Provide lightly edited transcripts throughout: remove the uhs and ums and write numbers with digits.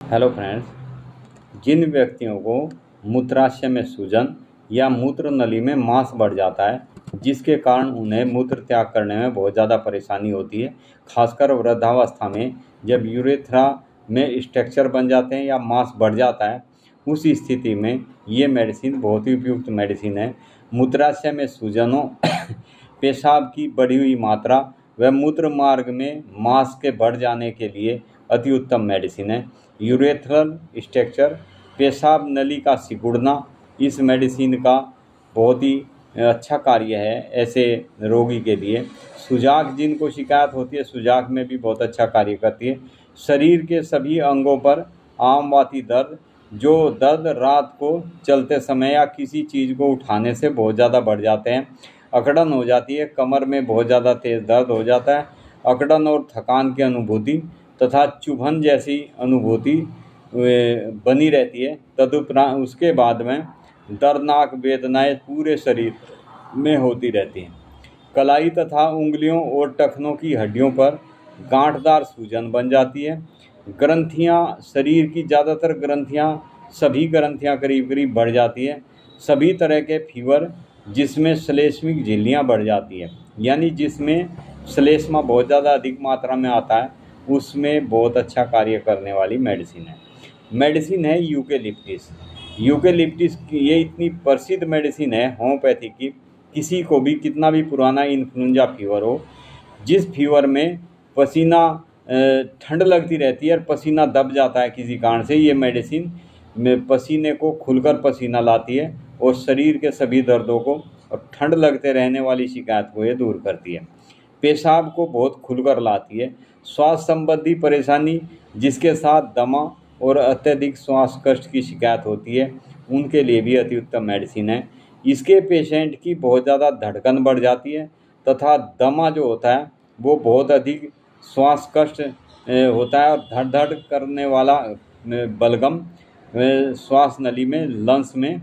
Hello friends, जिन व्यक्तियों को मूत्राशय में सूजन या मूत्र नली में मांस बढ़ जाता है, जिसके कारण उन्हें मूत्र त्याग करने में बहुत ज़्यादा परेशानी होती है, खासकर वृद्धावस्था में जब यूरेथ्रा में स्ट्रक्चर बन जाते हैं या मांस बढ़ जाता है, उस स्थिति में ये मेडिसिन बहुत ही उपयुक्त मेडिसिन है। मूत्राशय में सूजनों पेशाब की बढ़ी हुई मात्रा व मूत्र मार्ग में मांस के बढ़ जाने के लिए अति उत्तम मेडिसिन है। यूरेथ्रल स्ट्रक्चर, पेशाब नली का सिकुड़ना, इस मेडिसिन का बहुत ही अच्छा कार्य है ऐसे रोगी के लिए। सुजाक, जिनको शिकायत होती है, सुजाक में भी बहुत अच्छा कार्य करती है। शरीर के सभी अंगों पर आमवाती दर्द, जो दर्द रात को चलते समय या किसी चीज़ को उठाने से बहुत ज़्यादा बढ़ जाते हैं, अकड़न हो जाती है, कमर में बहुत ज़्यादा तेज़ दर्द हो जाता है, अकड़न और थकान की अनुभूति तथा चुभन जैसी अनुभूति बनी रहती है। तदुपरांत उसके बाद में दर्दनाक वेदनाएं पूरे शरीर में होती रहती हैं। कलाई तथा उंगलियों और टखनों की हड्डियों पर गांठदार सूजन बन जाती है। ग्रंथियां, शरीर की ज़्यादातर ग्रंथियां, सभी ग्रंथियां करीब करीब बढ़ जाती है। सभी तरह के फीवर जिसमें श्लेष्मिक झिल्लियाँ बढ़ जाती है, यानी जिसमें श्लेष्मा बहुत ज़्यादा अधिक मात्रा में आता है, उसमें बहुत अच्छा कार्य करने वाली मेडिसिन है यूकेलिप्टिस। यूकेलिप्टिस की ये इतनी प्रसिद्ध मेडिसिन है होम्योपैथी की, किसी को भी कितना भी पुराना इन्फ्लुएंजा फीवर हो, जिस फीवर में पसीना ठंड लगती रहती है और पसीना दब जाता है किसी कारण से, ये मेडिसिन में पसीने को खुलकर पसीना लाती है और शरीर के सभी दर्दों को और ठंड लगते रहने वाली शिकायत को ये दूर करती है। पेशाब को बहुत खुलकर लाती है। श्वास संबंधी परेशानी, जिसके साथ दमा और अत्यधिक श्वास कष्ट की शिकायत होती है, उनके लिए भी अति उत्तम मेडिसिन है। इसके पेशेंट की बहुत ज़्यादा धड़कन बढ़ जाती है तथा दमा जो होता है वो बहुत अधिक श्वास कष्ट होता है और धड़ धड़ करने वाला बलगम श्वास नली में, लंग्स में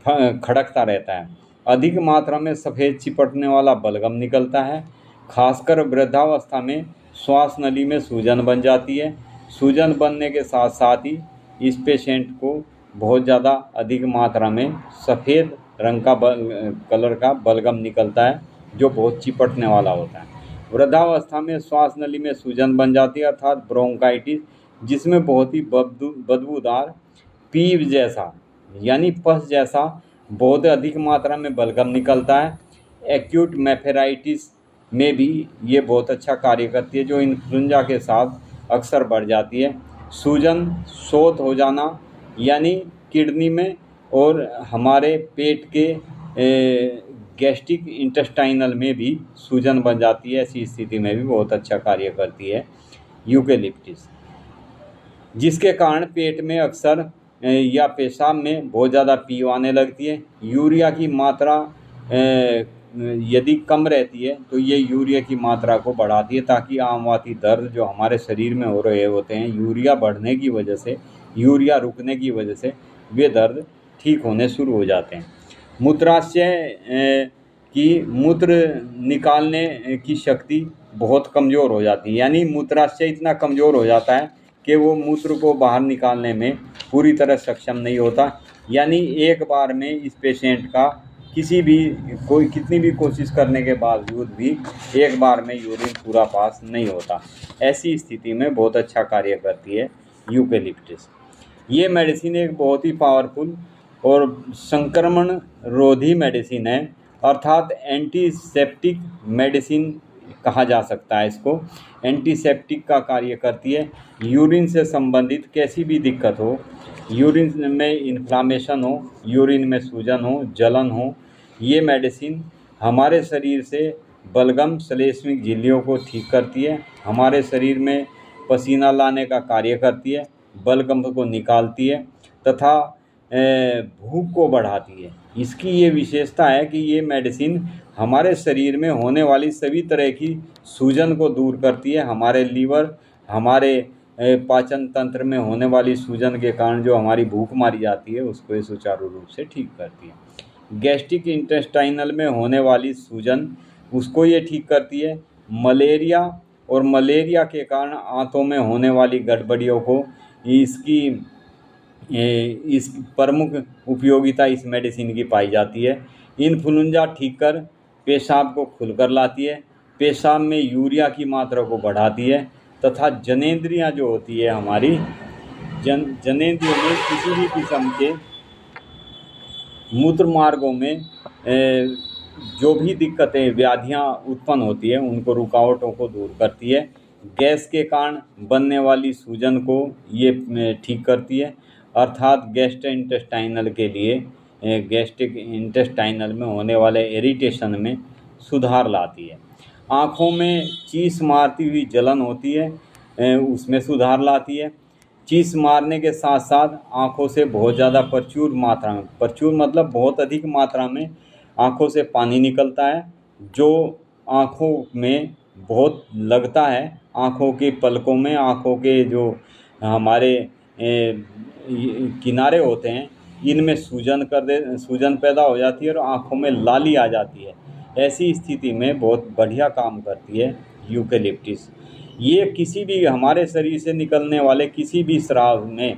खड़कता रहता है। अधिक मात्रा में सफ़ेद चिपटने वाला बलगम निकलता है। खासकर वृद्धावस्था में श्वास नली में सूजन बन जाती है। सूजन बनने के साथ साथ ही इस पेशेंट को बहुत ज़्यादा अधिक मात्रा में सफ़ेद रंग का कलर का बलगम निकलता है, जो बहुत चिपटने वाला होता है। वृद्धावस्था में श्वास नली में सूजन बन जाती है, अर्थात ब्रोंकाइटिस, जिसमें बहुत ही बदबूदार पीव जैसा यानी पस जैसा बहुत अधिक मात्रा में बलगम निकलता है। एक्यूट मेफेराइटिस में भी ये बहुत अच्छा कार्य करती है, जो इन्फ्लुएंजा के साथ अक्सर बढ़ जाती है। सूजन, शोथ हो जाना, यानी किडनी में और हमारे पेट के गैस्ट्रिक इंटेस्टाइनल में भी सूजन बन जाती है, ऐसी स्थिति में भी बहुत अच्छा कार्य करती है यूकेलिप्टिस, जिसके कारण पेट में अक्सर या पेशाब में बहुत ज़्यादा पीव आने लगती है। यूरिया की मात्रा यदि कम रहती है तो ये यूरिया की मात्रा को बढ़ाती है, ताकि आमवाती दर्द जो हमारे शरीर में हो रहे होते हैं, यूरिया बढ़ने की वजह से, यूरिया रुकने की वजह से वे दर्द ठीक होने शुरू हो जाते हैं। मूत्राशय की मूत्र निकालने की शक्ति बहुत कमज़ोर हो जाती है, यानी मूत्राशय इतना कमज़ोर हो जाता है कि वो मूत्र को बाहर निकालने में पूरी तरह सक्षम नहीं होता। यानी एक बार में इस पेशेंट का कितनी भी कोशिश करने के बावजूद भी एक बार में यूरिन पूरा पास नहीं होता। ऐसी स्थिति में बहुत अच्छा कार्य करती है यूकेलिप्टिस। ये मेडिसिन एक बहुत ही पावरफुल और संक्रमण रोधी मेडिसिन है, अर्थात एंटीसेप्टिक मेडिसिन कहा जा सकता है इसको। एंटीसेप्टिक का कार्य करती है। यूरिन से संबंधित कैसी भी दिक्कत हो, यूरिन में इन्फ्लामेशन हो, यूरिन में सूजन हो, जलन हो, ये मेडिसिन हमारे शरीर से बलगम, श्लेष्मिक झिल्लियों को ठीक करती है, हमारे शरीर में पसीना लाने का कार्य करती है, बलगम को निकालती है तथा भूख को बढ़ाती है। इसकी ये विशेषता है कि ये मेडिसिन हमारे शरीर में होने वाली सभी तरह की सूजन को दूर करती है। हमारे लीवर, हमारे पाचन तंत्र में होने वाली सूजन के कारण जो हमारी भूख मारी जाती है, उसको ये सुचारू रूप से ठीक करती है। गैस्ट्रिक इंटेस्टाइनल में होने वाली सूजन, उसको ये ठीक करती है। मलेरिया और मलेरिया के कारण आंतों में होने वाली गड़बड़ियों को इसकी इस प्रमुख उपयोगिता इस मेडिसिन की पाई जाती है। इन्फ्लुएंजा ठीक कर पेशाब को खुलकर लाती है, पेशाब में यूरिया की मात्रा को बढ़ाती है तथा जनेंद्रियां जो होती है हमारी जनेंद्रियों में किसी भी किस्म के मूत्र मार्गों में जो भी दिक्कतें व्याधियां उत्पन्न होती है उनको रुकावटों को दूर करती है। गैस के कारण बनने वाली सूजन को ये ठीक करती है, अर्थात गैस्ट्रोइंटेस्टाइनल के लिए गैस्ट्रिक इंटेस्टाइनल में होने वाले इरिटेशन में सुधार लाती है। आँखों में चीस मारती हुई जलन होती है, उसमें सुधार लाती है। चीस मारने के साथ साथ आँखों से बहुत ज़्यादा प्रचुर मात्रा में, प्रचुर मतलब बहुत अधिक मात्रा में आँखों से पानी निकलता है, जो आँखों में बहुत लगता है। आँखों के पलकों में, आँखों के जो हमारे किनारे होते हैं इनमें सूजन पैदा हो जाती है और आँखों में लाली आ जाती है। ऐसी स्थिति में बहुत बढ़िया काम करती है यूकेलिप्टिस। ये किसी भी हमारे शरीर से निकलने वाले किसी भी स्राव में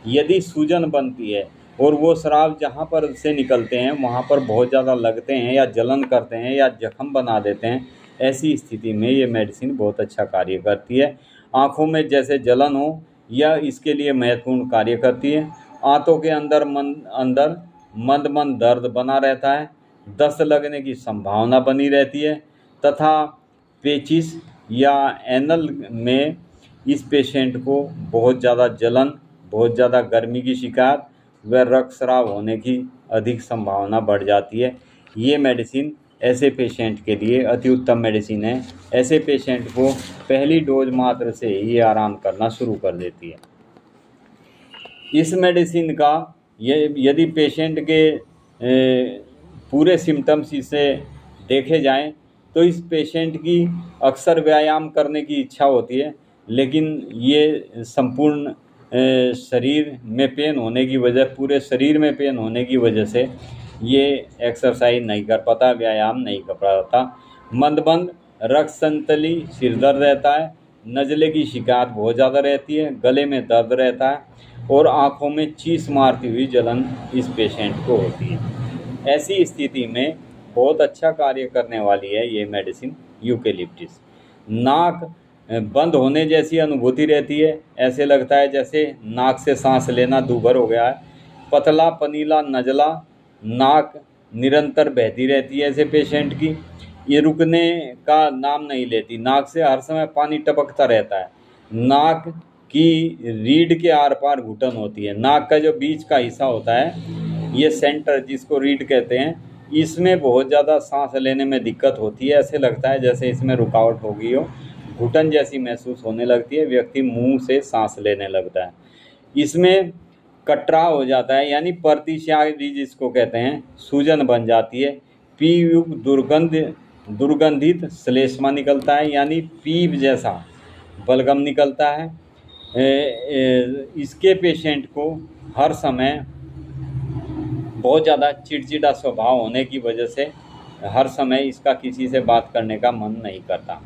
यदि सूजन बनती है और वो स्राव जहाँ पर से निकलते हैं वहाँ पर बहुत ज़्यादा लगते हैं या जलन करते हैं या जख्म बना देते हैं, ऐसी स्थिति में ये मेडिसिन बहुत अच्छा कार्य करती है। आँखों में जैसे जलन हो या इसके लिए महत्वपूर्ण कार्य करती है। आंतों के अंदर मंद मंद दर्द बना रहता है, दस्त लगने की संभावना बनी रहती है तथा पेचिस या एनल में इस पेशेंट को बहुत ज़्यादा जलन, बहुत ज़्यादा गर्मी की शिकायत व रक्तस्राव होने की अधिक संभावना बढ़ जाती है। ये मेडिसिन ऐसे पेशेंट के लिए अति उत्तम मेडिसिन है। ऐसे पेशेंट को पहली डोज मात्र से ही आराम करना शुरू कर देती है। इस मेडिसिन का यदि पेशेंट के पूरे सिम्टम्स इसे देखे जाएं तो इस पेशेंट की अक्सर व्यायाम करने की इच्छा होती है, लेकिन ये संपूर्ण शरीर में पेन होने की वजह, पूरे शरीर में पेन होने की वजह से ये एक्सरसाइज नहीं कर पाता, व्यायाम नहीं कर पाता। मंद रक्त संतली, सिर दर्द रहता है, नज़ले की शिकायत बहुत ज़्यादा रहती है, गले में दर्द रहता है और आँखों में चीस मारती हुई जलन इस पेशेंट को होती है। ऐसी स्थिति में बहुत अच्छा कार्य करने वाली है ये मेडिसिन यूकेलिप्टिस। नाक बंद होने जैसी अनुभूति रहती है, ऐसे लगता है जैसे नाक से सांस लेना दूभर हो गया है। पतला पनीला नज़ला नाक निरंतर बहती रहती है ऐसे पेशेंट की, ये रुकने का नाम नहीं लेती, नाक से हर समय पानी टपकता रहता है। नाक की रीढ़ के आर पार घुटन होती है। नाक का जो बीच का हिस्सा होता है, ये सेंटर जिसको रीढ़ कहते हैं, इसमें बहुत ज़्यादा सांस लेने में दिक्कत होती है। ऐसे लगता है जैसे इसमें रुकावट हो गई हो, घुटन जैसी महसूस होने लगती है, व्यक्ति मुंह से सांस लेने लगता है। इसमें कटराव हो जाता है, यानी प्रतिस्यादी जिसको कहते हैं, सूजन बन जाती है। पीयुक्त दुर्गंधित श्लेष्मा निकलता है, यानी पीप जैसा बलगम निकलता है। इसके पेशेंट को हर समय बहुत ज़्यादा चिड़चिड़ा स्वभाव होने की वजह से हर समय इसका किसी से बात करने का मन नहीं करता।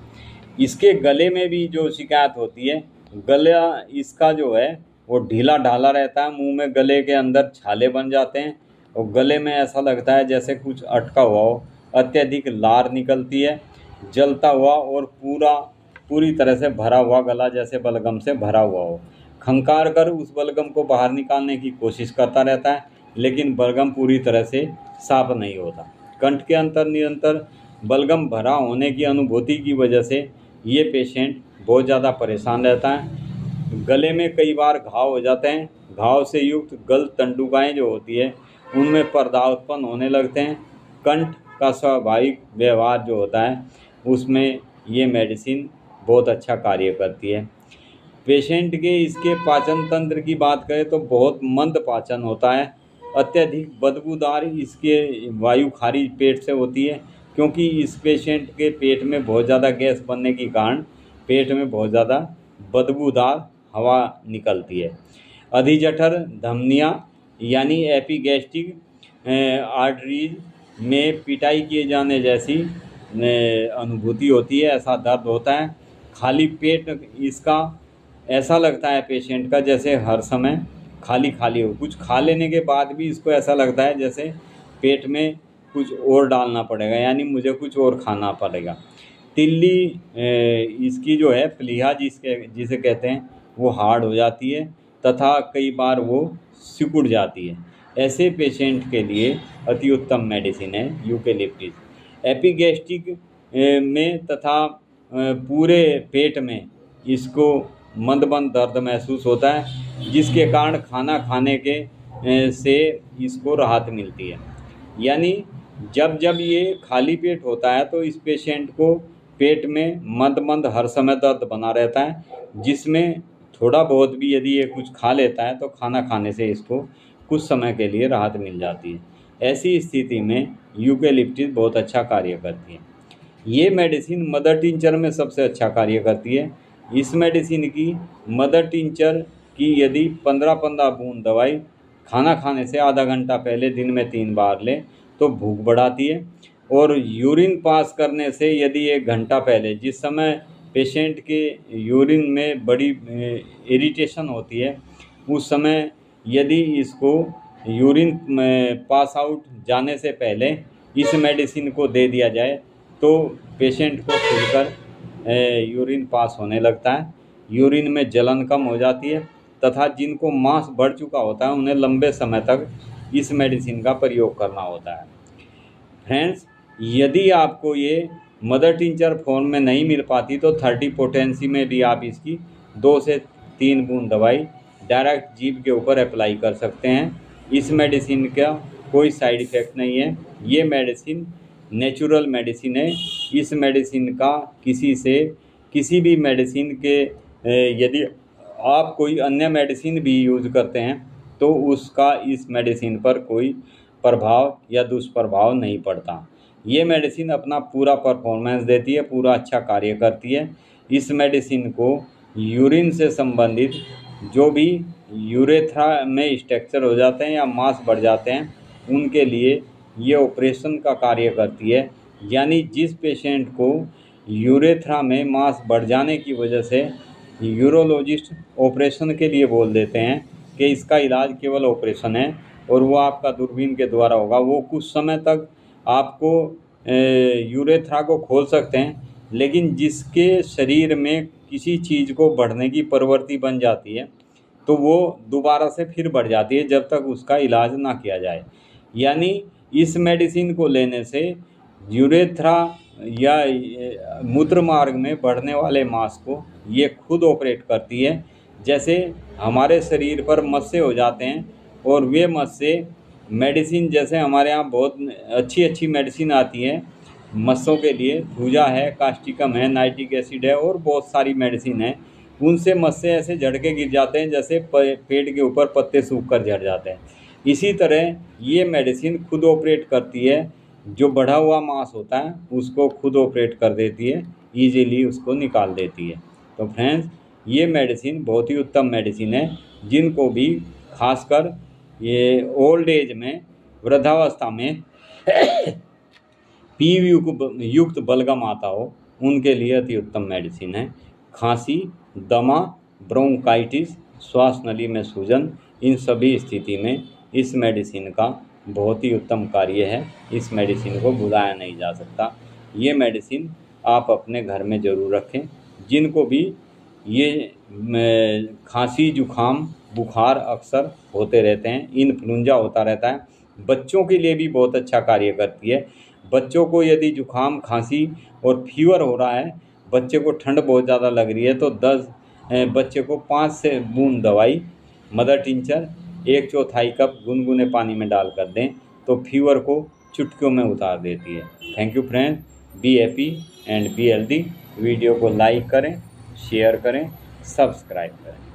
इसके गले में भी जो शिकायत होती है, गला इसका जो है वो ढीला ढाला रहता है, मुंह में गले के अंदर छाले बन जाते हैं और गले में ऐसा लगता है जैसे कुछ अटका हुआ हो। अत्यधिक लार निकलती है, जलता हुआ और पूरी तरह से भरा हुआ गला जैसे बलगम से भरा हुआ हो। खंकार कर उस बलगम को बाहर निकालने की कोशिश करता रहता है, लेकिन बलगम पूरी तरह से साफ नहीं होता। कंठ के अंदर निरंतर बलगम भरा होने की अनुभूति की वजह से ये पेशेंट बहुत ज़्यादा परेशान रहता है। गले में कई बार घाव हो जाते हैं, घाव से युक्त गल तंडुकाएँ जो होती है उनमें पर्दा उत्पन्न होने लगते हैं। कंठ का स्वाभाविक व्यवहार जो होता है उसमें ये मेडिसिन बहुत अच्छा कार्य करती है। पेशेंट के इसके पाचन तंत्र की बात करें तो बहुत मंद पाचन होता है। अत्यधिक बदबूदार इसके वायु खारिज पेट से होती है, क्योंकि इस पेशेंट के पेट में बहुत ज़्यादा गैस बनने के कारण पेट में बहुत ज़्यादा बदबूदार हवा निकलती है। अधिजठर धमनियाँ यानी एपिगैस्ट्रिक आर्टरीज में पिटाई किए जाने जैसी अनुभूति होती है, ऐसा दर्द होता है। खाली पेट इसका ऐसा लगता है पेशेंट का जैसे हर समय खाली खाली हो, कुछ खा लेने के बाद भी इसको ऐसा लगता है जैसे पेट में कुछ और डालना पड़ेगा, यानी मुझे कुछ और खाना पड़ेगा। तिल्ली इसकी जो है प्लीहा जिसे कहते हैं वो हार्ड हो जाती है तथा कई बार वो सिकुड़ जाती है। ऐसे पेशेंट के लिए अति उत्तम मेडिसिन है यूकेलिप्टिस। एपिगैस्ट्रिक में तथा पूरे पेट में इसको मंद मंद दर्द महसूस होता है, जिसके कारण खाना खाने के से इसको राहत मिलती है। यानी जब जब ये खाली पेट होता है तो इस पेशेंट को पेट में मंद मंद हर समय दर्द बना रहता है, जिसमें थोड़ा बहुत भी यदि ये कुछ खा लेता है तो खाना खाने से इसको कुछ समय के लिए राहत मिल जाती है। ऐसी स्थिति में यूकेलिप्टिस बहुत अच्छा कार्य करती है। ये मेडिसिन मदर टिंचर में सबसे अच्छा कार्य करती है। इस मेडिसिन की मदर टिंचर की यदि 15-15 बूंद दवाई खाना खाने से आधा घंटा पहले दिन में 3 बार लें तो भूख बढ़ाती है। और यूरिन पास करने से यदि 1 घंटा पहले, जिस समय पेशेंट के यूरिन में बड़ी इरिटेशन होती है, उस समय यदि इसको यूरिन पास आउट जाने से पहले इस मेडिसिन को दे दिया जाए तो पेशेंट को खुलकर यूरिन पास होने लगता है, यूरिन में जलन कम हो जाती है तथा जिनको मांस बढ़ चुका होता है उन्हें लंबे समय तक इस मेडिसिन का प्रयोग करना होता है। फ्रेंड्स, यदि आपको ये मदर टिंचर फॉर्म में नहीं मिल पाती तो 30 पोटेंसी में भी आप इसकी 2 से 3 बूंद दवाई डायरेक्ट जीभ के ऊपर अप्लाई कर सकते हैं। इस मेडिसिन का कोई साइड इफ़ेक्ट नहीं है। ये मेडिसिन नेचुरल मेडिसिन है। इस मेडिसिन का किसी भी मेडिसिन के यदि आप कोई अन्य मेडिसिन भी यूज़ करते हैं तो उसका इस मेडिसिन पर कोई प्रभाव या दुष्प्रभाव नहीं पड़ता। ये मेडिसिन अपना पूरा परफॉर्मेंस देती है, पूरा अच्छा कार्य करती है। इस मेडिसिन को यूरिन से संबंधित जो भी यूरेथ्रा में स्ट्रक्चर हो जाते हैं या मांस बढ़ जाते हैं उनके लिए ये ऑपरेशन का कार्य करती है। यानी जिस पेशेंट को यूरेथ्रा में मांस बढ़ जाने की वजह से यूरोलॉजिस्ट ऑपरेशन के लिए बोल देते हैं कि इसका इलाज केवल ऑपरेशन है और वो आपका दूरबीन के द्वारा होगा, वो कुछ समय तक आपको यूरेथ्रा को खोल सकते हैं, लेकिन जिसके शरीर में किसी चीज़ को बढ़ने की प्रवृत्ति बन जाती है तो वो दोबारा से फिर बढ़ जाती है जब तक उसका इलाज ना किया जाए। यानी इस मेडिसिन को लेने से यूरेथ्रा या मूत्र मार्ग में बढ़ने वाले मांस को ये खुद ऑपरेट करती है। जैसे हमारे शरीर पर मस्से हो जाते हैं और वे मस्से मेडिसिन, जैसे हमारे यहाँ बहुत अच्छी मेडिसिन आती है मस्सों के लिए, थूजा है, कास्टिकम है, नाइट्रिक एसिड है और बहुत सारी मेडिसिन है, उनसे मस्से ऐसे झड़ के गिर जाते हैं जैसे पेट के ऊपर पत्ते सूख कर झड़ जाते हैं। इसी तरह ये मेडिसिन खुद ऑपरेट करती है, जो बढ़ा हुआ मांस होता है उसको खुद ऑपरेट कर देती है, ईजीली उसको निकाल देती है। तो फ्रेंड्स, ये मेडिसिन बहुत ही उत्तम मेडिसिन है, जिनको भी खासकर ये ओल्ड एज में, वृद्धावस्था में पी युक्त बलगम आता हो उनके लिए अति उत्तम मेडिसिन है। खांसी, दमा, ब्रोंकाइटिस, श्वास नली में सूजन, इन सभी स्थिति में इस मेडिसिन का बहुत ही उत्तम कार्य है। इस मेडिसिन को भुलाया नहीं जा सकता। ये मेडिसिन आप अपने घर में ज़रूर रखें। जिनको भी ये खांसी, जुखाम, बुखार अक्सर होते रहते हैं, इन्फ्लुएंजा होता रहता है, बच्चों के लिए भी बहुत अच्छा कार्य करती है। बच्चों को यदि जुखाम, खांसी और फीवर हो रहा है, बच्चे को ठंड बहुत ज़्यादा लग रही है, तो बच्चे को 5 से बूंद दवाई मदर टिंचर 1/4 कप गुनगुने पानी में डालकर दें तो फीवर को चुटकियों में उतार देती है। Thank you friends, be happy and be healthy. Video को लाइक करें, शेयर करें, सब्सक्राइब करें।